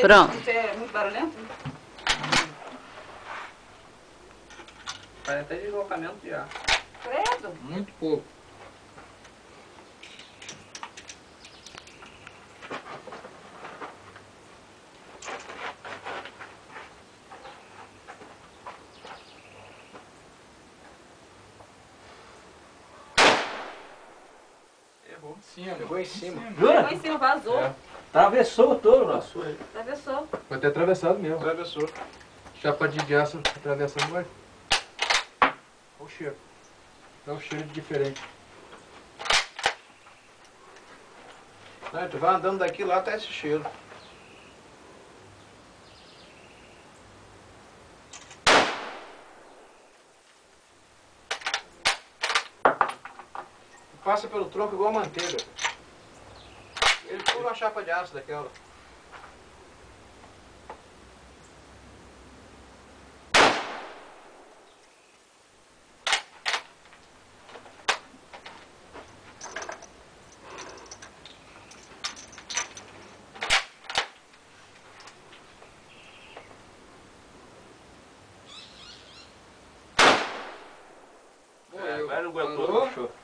Pronto. Você é muito barulhento? Parece até deslocamento de ar. Credo. Muito pouco. Errou. Pegou em cima. Pegou em cima, vazou. É. Atravessou o touro, nosso. Atravessou. Foi até atravessado mesmo. Atravessou. Chapa de aço atravessando, vai. Olha o cheiro. Dá um cheiro diferente. Não, tu vai andando daqui lá até esse cheiro. Passa pelo tronco igual manteiga. Ele pula uma chapa de aço daquela. Agora não aguentou.